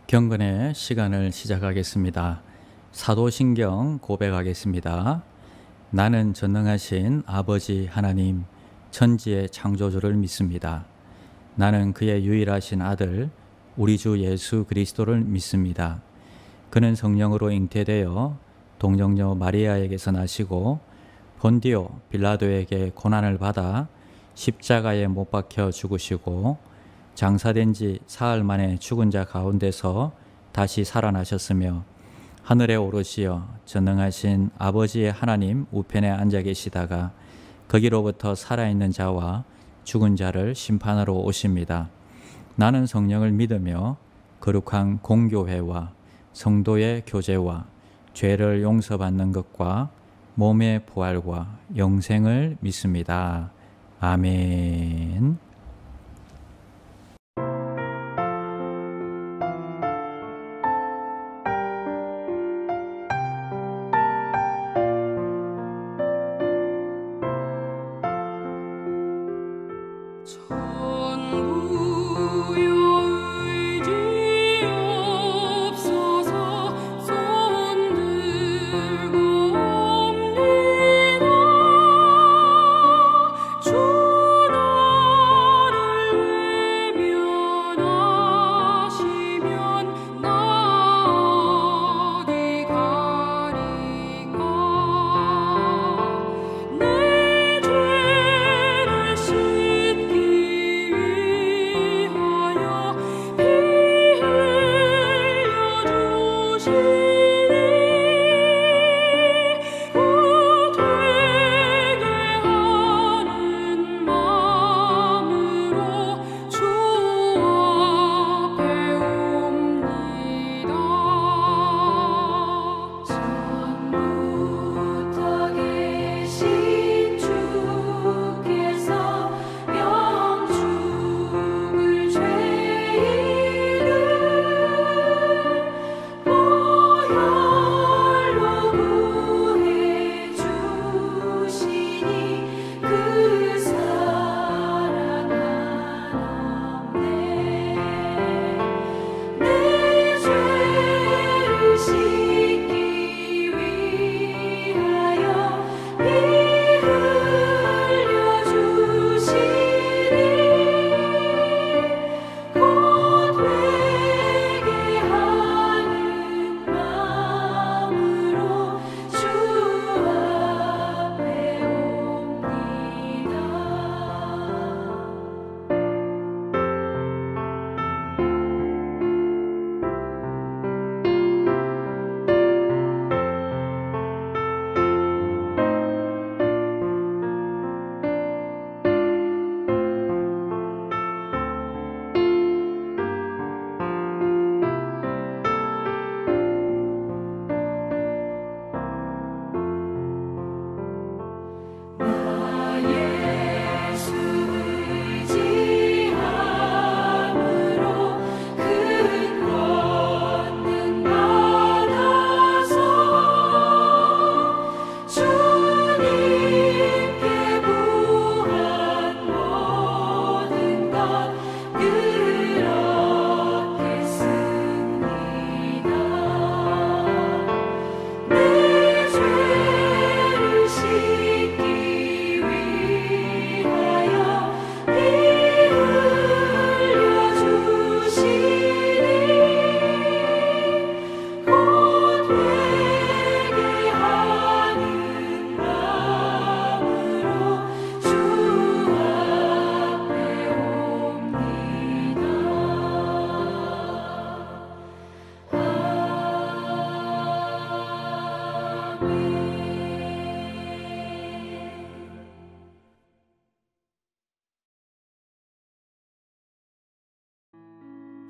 경건의 시간을 시작하겠습니다. 사도신경 고백하겠습니다. 나는 전능하신 아버지 하나님, 천지의 창조주를 믿습니다. 나는 그의 유일하신 아들, 우리 주 예수 그리스도를 믿습니다. 그는 성령으로 잉태되어 동정녀 마리아에게서 나시고 본디오 빌라도에게 고난을 받아 십자가에 못 박혀 죽으시고 장사된 지 사흘 만에 죽은 자 가운데서 다시 살아나셨으며 하늘에 오르시어 전능하신 아버지의 하나님 우편에 앉아 계시다가 거기로부터 살아있는 자와 죽은 자를 심판하러 오십니다. 나는 성령을 믿으며 거룩한 공교회와 성도의 교제와 죄를 용서받는 것과 몸의 부활과 영생을 믿습니다. 아멘.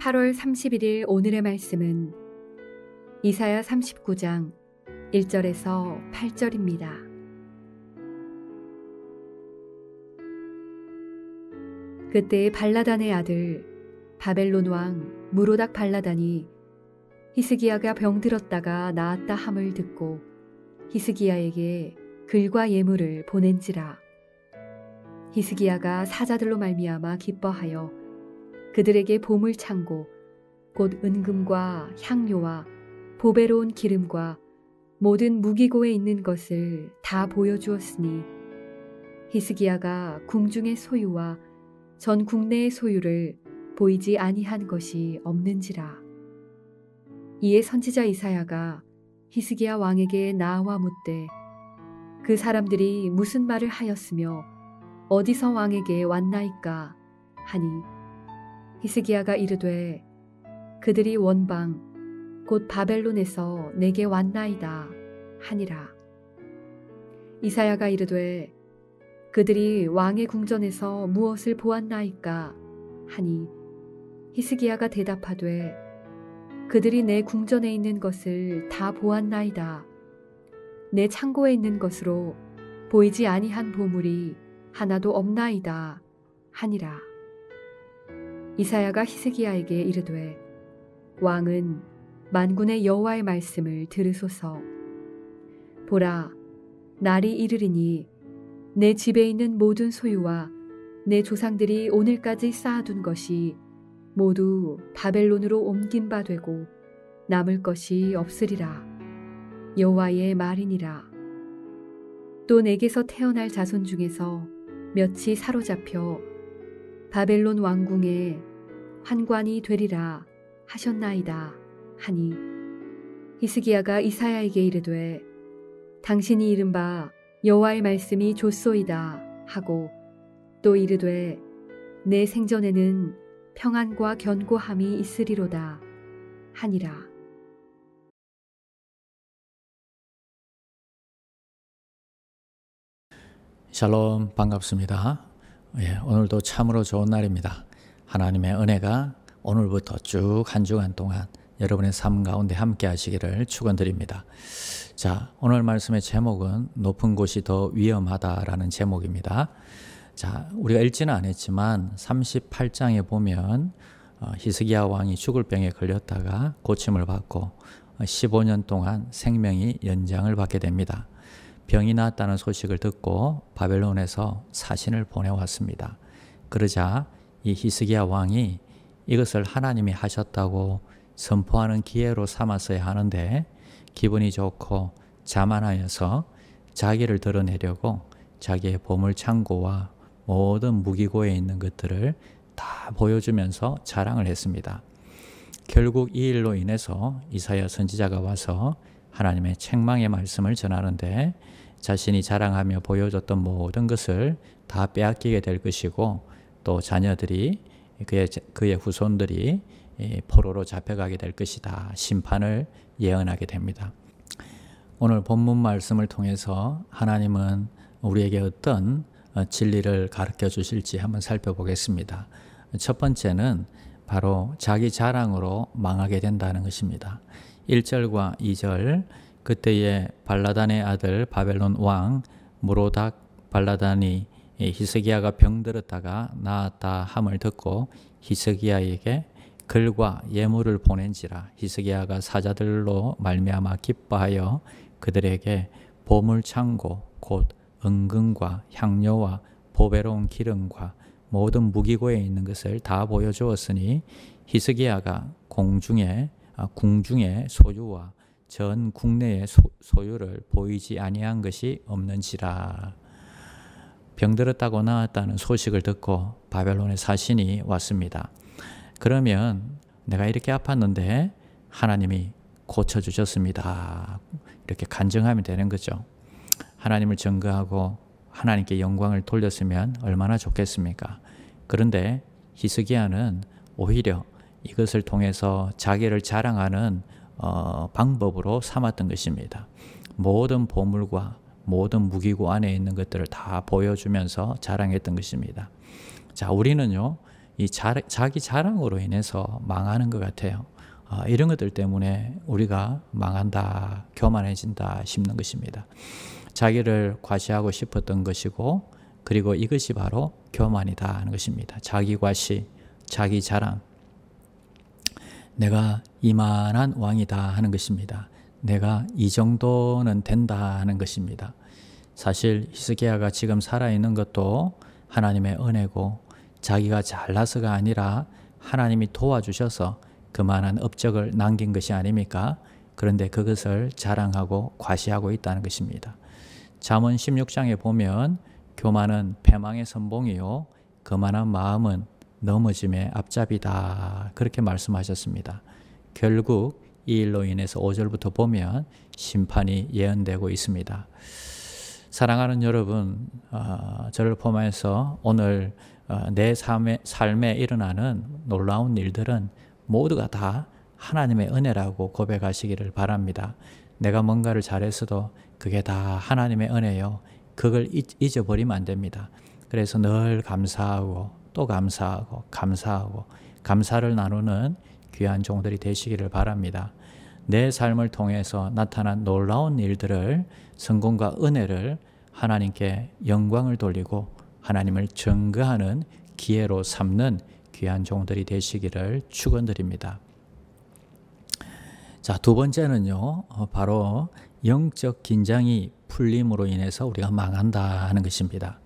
(8월 31일) 오늘의 말씀은 이사야 39장 1절에서 8절입니다. 그때 발라단의 아들 바벨론 왕 무로닥 발라단이 히스기야가 병들었다가 나았다 함을 듣고 히스기야에게 글과 예물을 보낸지라. 히스기야가 사자들로 말미암아 기뻐하여 그들에게 보물 창고 곧 은금과 향료와 보배로운 기름과 모든 무기고에 있는 것을 다 보여주었으니 히스기야가 궁중의 소유와 전 국내의 소유를 보이지 아니한 것이 없는지라. 이에 선지자 이사야가 히스기야 왕에게 나아와 묻되 그 사람들이 무슨 말을 하였으며 어디서 왕에게 왔나이까 하니 히스기야가 이르되 그들이 원방 곧 바벨론에서 내게 왔나이다 하니라. 이사야가 이르되 그들이 왕의 궁전에서 무엇을 보았나이까 하니 히스기야가 대답하되 그들이 내 궁전에 있는 것을 다 보았나이다. 내 창고에 있는 것으로 보이지 아니한 보물이 하나도 없나이다 하니라. 이사야가 히스기야에게 이르되 왕은 만군의 여호와의 말씀을 들으소서. 보라, 날이 이르리니 내 집에 있는 모든 소유와 내 조상들이 오늘까지 쌓아둔 것이 모두 바벨론으로 옮긴 바 되고 남을 것이 없으리라. 여호와의 말이니라. 또 내게서 태어날 자손 중에서 몇이 사로잡혀 바벨론 왕궁에 환관이 되리라 하셨나이다 하니 히스기야가 이사야에게 이르되 당신이 이른바 여호와의 말씀이 좋소이다 하고 또 이르되 내 생전에는 평안과 견고함이 있으리로다 하니라. 샬롬, 반갑습니다. 오늘도 참으로 좋은 날입니다. 하나님의 은혜가 오늘부터 쭉 한 주간 동안 여러분의 삶 가운데 함께 하시기를 축원드립니다. 자, 오늘 말씀의 제목은 높은 곳이 더 위험하다라는 제목입니다. 자, 우리가 읽지는 않았지만 38장에 보면 히스기야 왕이 죽을 병에 걸렸다가 고침을 받고 15년 동안 생명이 연장을 받게 됩니다. 병이 나았다는 소식을 듣고 바벨론에서 사신을 보내왔습니다. 그러자 이 히스기야 왕이 이것을 하나님이 하셨다고 선포하는 기회로 삼았어야 하는데 기분이 좋고 자만하여서 자기를 드러내려고 자기의 보물창고와 모든 무기고에 있는 것들을 다 보여주면서 자랑을 했습니다. 결국 이 일로 인해서 이사야 선지자가 와서 하나님의 책망의 말씀을 전하는데 자신이 자랑하며 보여줬던 모든 것을 다 빼앗기게 될 것이고 또 자녀들이 그의 후손들이 포로로 잡혀가게 될 것이다. 심판을 예언하게 됩니다. 오늘 본문 말씀을 통해서 하나님은 우리에게 어떤 진리를 가르쳐 주실지 한번 살펴보겠습니다. 첫 번째는 바로 자기 자랑으로 망하게 된다는 것입니다. 1절과 2절 그때의 발라단의 아들 바벨론 왕 무로닥 발라단이 히스기야가 병들었다가 나았다 함을 듣고 히스기야에게 글과 예물을 보낸지라. 히스기야가 사자들로 말미암아 기뻐하여 그들에게 보물창고 곧 은금과 향료와 보배로운 기름과 모든 무기고에 있는 것을 다 보여주었으니 히스기야가 궁중의 소유와 전 국내의 소유를 보이지 아니한 것이 없는지라. 병들었다고 나았다는 소식을 듣고 바벨론의 사신이 왔습니다. 그러면 내가 이렇게 아팠는데 하나님이 고쳐주셨습니다. 이렇게 간증하면 되는 거죠. 하나님을 증거하고 하나님께 영광을 돌렸으면 얼마나 좋겠습니까? 그런데 히스기야는 오히려 이것을 통해서 자기를 자랑하는 방법으로 삼았던 것입니다. 모든 보물과 모든 무기고 안에 있는 것들을 다 보여주면서 자랑했던 것입니다. 자, 우리는요, 이 자기 자랑으로 인해서 망하는 것 같아요. 이런 것들 때문에 우리가 망한다, 교만해진다 싶는 것입니다. 자기를 과시하고 싶었던 것이고, 그리고 이것이 바로 교만이다 하는 것입니다. 자기 과시, 자기 자랑. 내가 이만한 왕이다 하는 것입니다. 내가 이 정도는 된다 하는 것입니다. 사실 히스기야가 지금 살아있는 것도 하나님의 은혜고 자기가 잘나서가 아니라 하나님이 도와주셔서 그만한 업적을 남긴 것이 아닙니까? 그런데 그것을 자랑하고 과시하고 있다는 것입니다. 잠언 16장에 보면 교만은 패망의 선봉이요 거만한 마음은 넘어짐의 앞잡이다. 그렇게 말씀하셨습니다. 결국 이 일로 인해서 5절부터 보면 심판이 예언되고 있습니다. 사랑하는 여러분, 저를 포함해서 오늘 내 삶에 일어나는 놀라운 일들은 모두가 다 하나님의 은혜라고 고백하시기를 바랍니다. 내가 뭔가를 잘했어도 그게 다 하나님의 은혜요. 그걸 잊어버리면 안 됩니다. 그래서 늘 감사하고 또 감사하고 감사를 나누는 귀한 종들이 되시기를 바랍니다. 내 삶을 통해서 나타난 놀라운 일들을 성공과 은혜를 하나님께 영광을 돌리고 하나님을 증거하는 기회로 삼는 귀한 종들이 되시기를 축원드립니다. 자, 두 번째는요, 바로 영적 긴장이 풀림으로 인해서 우리가 망한다 하는 것입니다.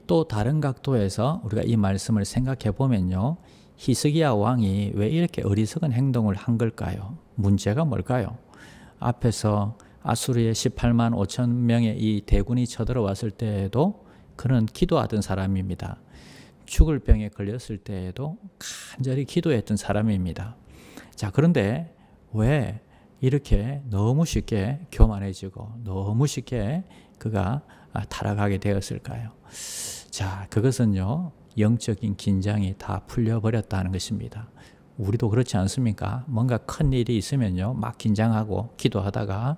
또 다른 각도에서 우리가 이 말씀을 생각해 보면요, 히스기야 왕이 왜 이렇게 어리석은 행동을 한 걸까요? 문제가 뭘까요? 앞에서 아수르의 18만 5천 명의 이 대군이 쳐들어왔을 때에도 그는 기도하던 사람입니다. 죽을 병에 걸렸을 때에도 간절히 기도했던 사람입니다. 자, 그런데 왜 이렇게 너무 쉽게 교만해지고 너무 쉽게 그가 타락하게 되었을까요? 자, 그것은요, 영적인 긴장이 다 풀려버렸다는 것입니다. 우리도 그렇지 않습니까? 뭔가 큰 일이 있으면요, 막 긴장하고 기도하다가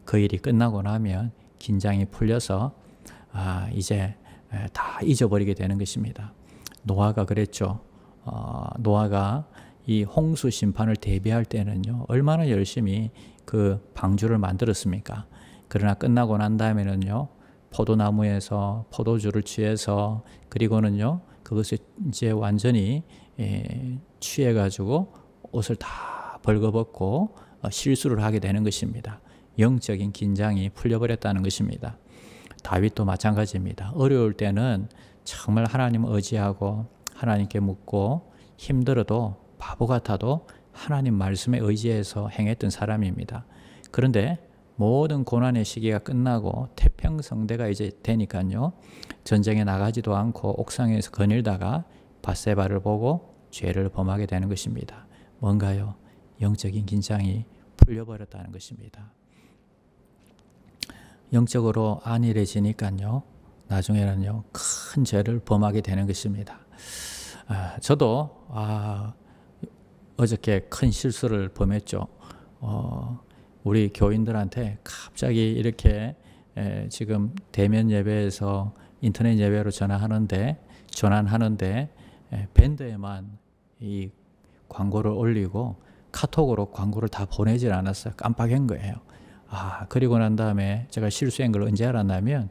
그 일이 끝나고 나면 긴장이 풀려서 이제 다 잊어버리게 되는 것입니다. 노아가 그랬죠. 노아가 이 홍수 심판을 대비할 때는요, 얼마나 열심히 그 방주를 만들었습니까? 그러나 끝나고 난 다음에는요, 포도나무에서 포도주를 취해서, 그리고는요, 그것을 이제 완전히 취해가지고 옷을 다 벌거벗고 실수를 하게 되는 것입니다. 영적인 긴장이 풀려버렸다는 것입니다. 다윗도 마찬가지입니다. 어려울 때는 정말 하나님을 의지하고 하나님께 묻고 힘들어도 바보 같아도 하나님 말씀에 의지해서 행했던 사람입니다. 그런데 모든 고난의 시기가 끝나고 태평성대가 이제 되니까요, 전쟁에 나가지도 않고 옥상에서 거닐다가 밧세바를 보고 죄를 범하게 되는 것입니다. 뭔가요? 영적인 긴장이 풀려버렸다는 것입니다. 영적으로 안일해지니까요, 나중에는요, 큰 죄를 범하게 되는 것입니다. 저도 어저께 큰 실수를 범했죠. 우리 교인들한테 갑자기 이렇게 지금 대면 예배에서 인터넷 예배로 전환하는데 밴드에만 이 광고를 올리고 카톡으로 광고를 다 보내질 않았어요. 깜빡한 거예요. 그리고 난 다음에 제가 실수한 걸 언제 알았냐면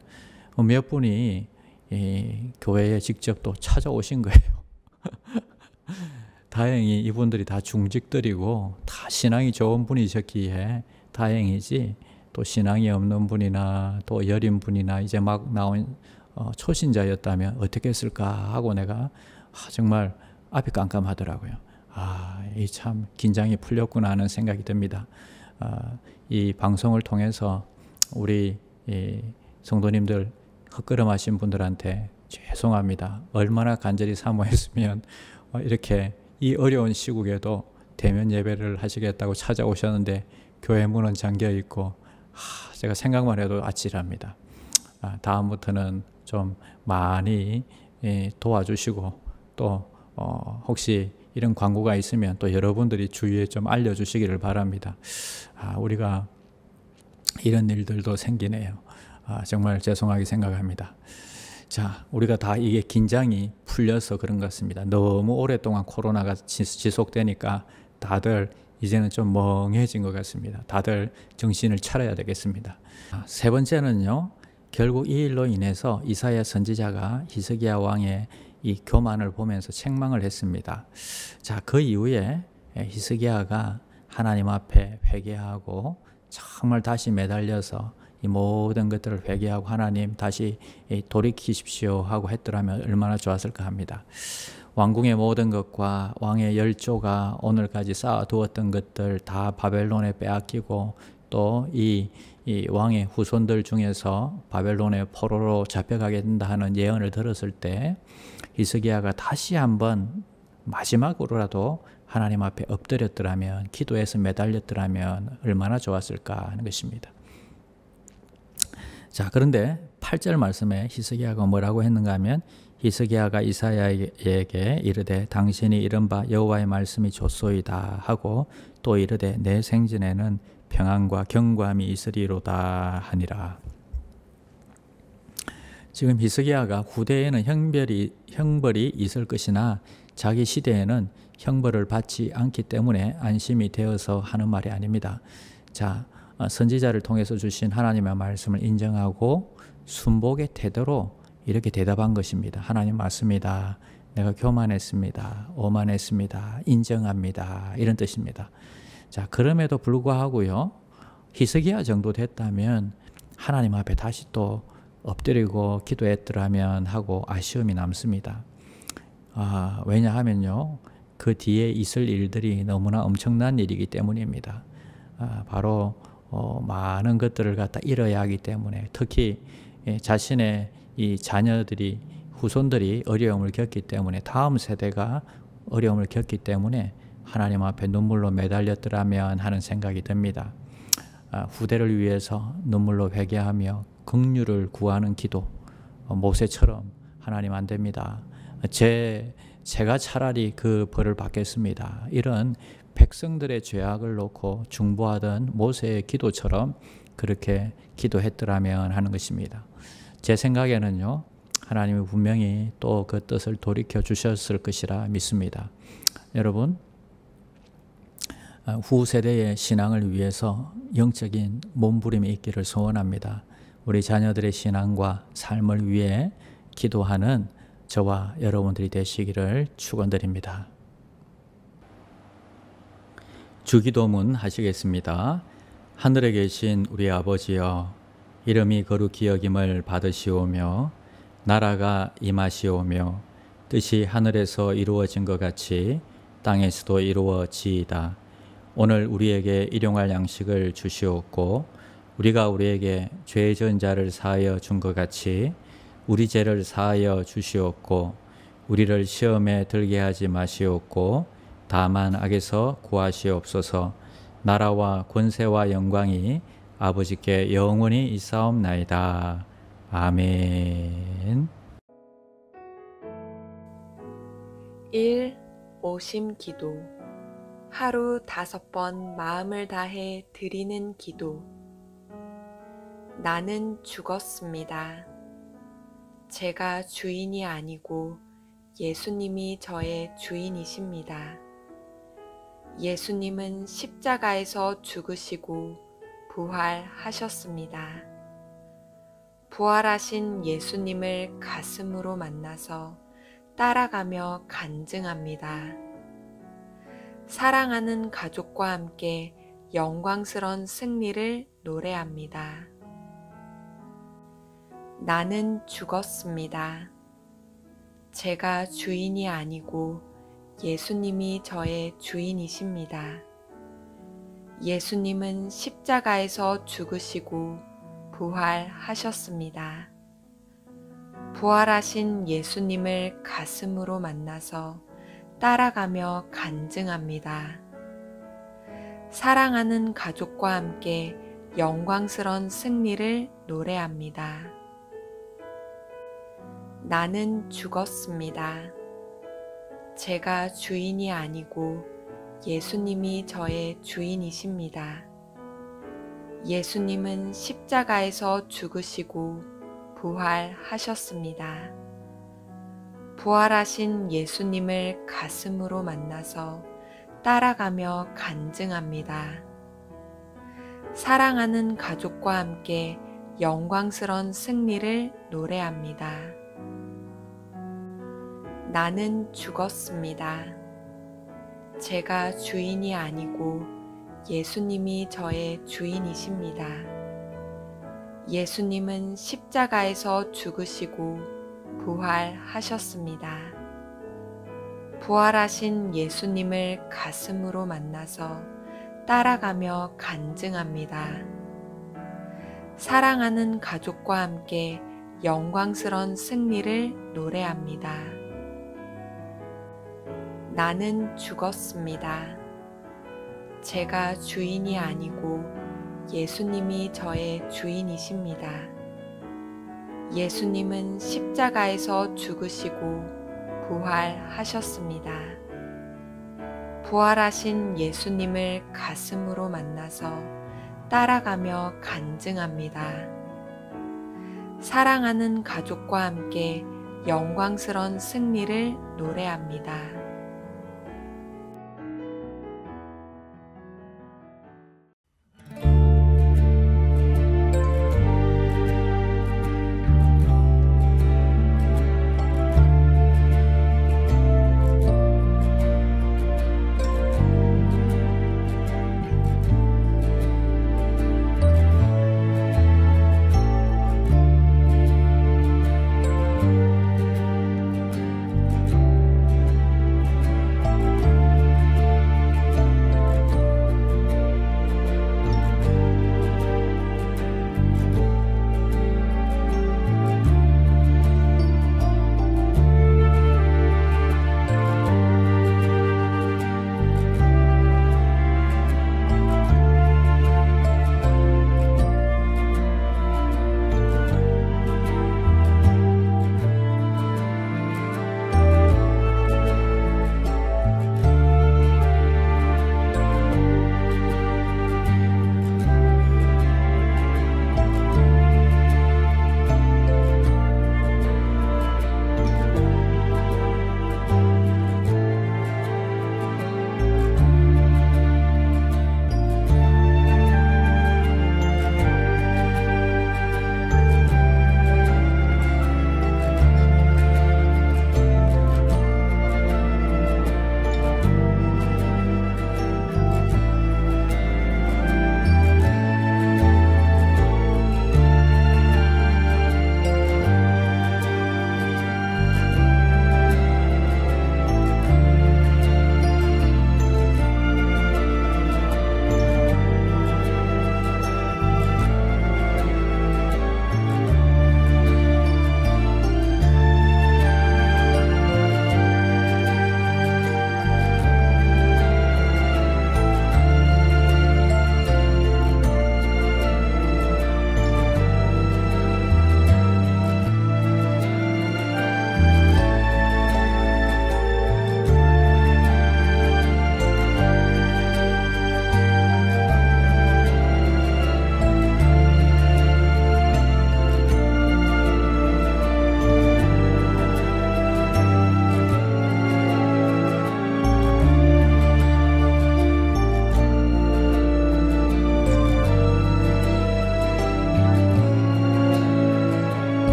몇 분이 이 교회에 직접 또 찾아오신 거예요. 다행히 이분들이 다 중직들이고 다 신앙이 좋은 분이셨기에 다행이지, 또 신앙이 없는 분이나 또 여린 분이나 이제 막 나온 초신자였다면 어떻게 했을까 하고 내가 정말 앞이 깜깜하더라고요. 이 참 긴장이 풀렸구나 하는 생각이 듭니다. 이 방송을 통해서 우리 성도님들 헛걸음하신 분들한테 죄송합니다. 얼마나 간절히 사모했으면 이렇게 이 어려운 시국에도 대면 예배를 하시겠다고 찾아오셨는데 교회 문은 잠겨 있고 제가 생각만 해도 아찔합니다. 다음부터는 좀 많이 도와주시고 또 혹시 이런 광고가 있으면 또 여러분들이 주위에 좀 알려주시기를 바랍니다. 우리가 이런 일들도 생기네요. 정말 죄송하게 생각합니다. 자, 우리가 다 이게 긴장이 풀려서 그런 것 같습니다. 너무 오랫동안 코로나가 지속되니까 다들 이제는 좀 멍해진 것 같습니다. 다들 정신을 차려야 되겠습니다. 세 번째는요, 결국 이 일로 인해서 이사야 선지자가 히스기야 왕의 이 교만을 보면서 책망을 했습니다. 자, 그 이후에 히스기야가 하나님 앞에 회개하고 정말 다시 매달려서 이 모든 것들을 회개하고 하나님 다시 돌이키십시오 하고 했더라면 얼마나 좋았을까 합니다. 왕궁의 모든 것과 왕의 열조가 오늘까지 쌓아두었던 것들 다 바벨론에 빼앗기고 또 이 왕의 후손들 중에서 바벨론의 포로로 잡혀가게 된다 하는 예언을 들었을 때 히스기야가 다시 한번 마지막으로라도 하나님 앞에 엎드렸더라면, 기도해서 매달렸더라면 얼마나 좋았을까 하는 것입니다. 자, 그런데 8절 말씀에 히스기야가 뭐라고 했는가 하면, 히스기야가 이사야에게 이르되 당신이 이른 바 여호와의 말씀이 좋소이다 하고 또 이르되 내 생전에는 평안과 경고함이 있으리로다 하니라. 지금 히스기야가 후대에는 형벌이 있을 것이나 자기 시대에는 형벌을 받지 않기 때문에 안심이 되어서 하는 말이 아닙니다. 자, 선지자를 통해서 주신 하나님의 말씀을 인정하고 순복의 태도로 이렇게 대답한 것입니다. 하나님 맞습니다. 내가 교만했습니다. 오만했습니다. 인정합니다. 이런 뜻입니다. 자, 그럼에도 불구하고요, 히스기야 정도 됐다면 하나님 앞에 다시 또 엎드리고 기도했더라면 하고 아쉬움이 남습니다. 왜냐하면요, 그 뒤에 있을 일들이 너무나 엄청난 일이기 때문입니다. 바로 많은 것들을 갖다 잃어야 하기 때문에, 특히 자신의 이 자녀들이, 후손들이 어려움을 겪기 때문에, 다음 세대가 어려움을 겪기 때문에 하나님 앞에 눈물로 매달렸더라면 하는 생각이 듭니다. 후대를 위해서 눈물로 회개하며 긍휼을 구하는 기도, 모세처럼 하나님 안 됩니다. 제가 차라리 그 벌을 받겠습니다. 이런 백성들의 죄악을 놓고 중보하던 모세의 기도처럼 그렇게 기도했더라면 하는 것입니다. 제 생각에는요, 하나님이 분명히 또 그 뜻을 돌이켜 주셨을 것이라 믿습니다. 여러분, 후세대의 신앙을 위해서 영적인 몸부림이 있기를 소원합니다. 우리 자녀들의 신앙과 삶을 위해 기도하는 저와 여러분들이 되시기를 축원드립니다. 주기도문 하시겠습니다. 하늘에 계신 우리 아버지여, 이름이 거룩히 여김을 받으시오며 나라가 임하시오며 뜻이 하늘에서 이루어진 것 같이 땅에서도 이루어지이다. 오늘 우리에게 일용할 양식을 주시옵고 우리가 우리에게 죄 지은 자를 사하여 준 것 같이 우리 죄를 사하여 주시옵고 우리를 시험에 들게 하지 마시옵고 다만 악에서 구하시옵소서. 나라와 권세와 영광이 아버지께 영원히 있사옵나이다. 아멘. 1. 오심 기도. 하루 5번 마음을 다해 드리는 기도. 나는 죽었습니다. 제가 주인이 아니고 예수님이 저의 주인이십니다. 예수님은 십자가에서 죽으시고 부활하셨습니다. 부활하신 예수님을 가슴으로 만나서 따라가며 간증합니다. 사랑하는 가족과 함께 영광스러운 승리를 노래합니다. 나는 죽었습니다. 제가 주인이 아니고 예수님이 저의 주인이십니다. 예수님은 십자가에서 죽으시고 부활하셨습니다. 부활하신 예수님을 가슴으로 만나서 따라가며 간증합니다. 사랑하는 가족과 함께 영광스러운 승리를 노래합니다. 나는 죽었습니다. 제가 주인이 아니고 예수님이 저의 주인이십니다. 예수님은 십자가에서 죽으시고 부활하셨습니다. 부활하신 예수님을 가슴으로 만나서 따라가며 간증합니다. 사랑하는 가족과 함께 영광스러운 승리를 노래합니다. 나는 죽었습니다. 제가 주인이 아니고 예수님이 저의 주인이십니다. 예수님은 십자가에서 죽으시고 부활하셨습니다. 부활하신 예수님을 가슴으로 만나서 따라가며 간증합니다. 사랑하는 가족과 함께 영광스런 승리를 노래합니다. 나는 죽었습니다. 제가 주인이 아니고 예수님이 저의 주인이십니다. 예수님은 십자가에서 죽으시고 부활하셨습니다. 부활하신 예수님을 가슴으로 만나서 따라가며 간증합니다. 사랑하는 가족과 함께 영광스런 승리를 노래합니다.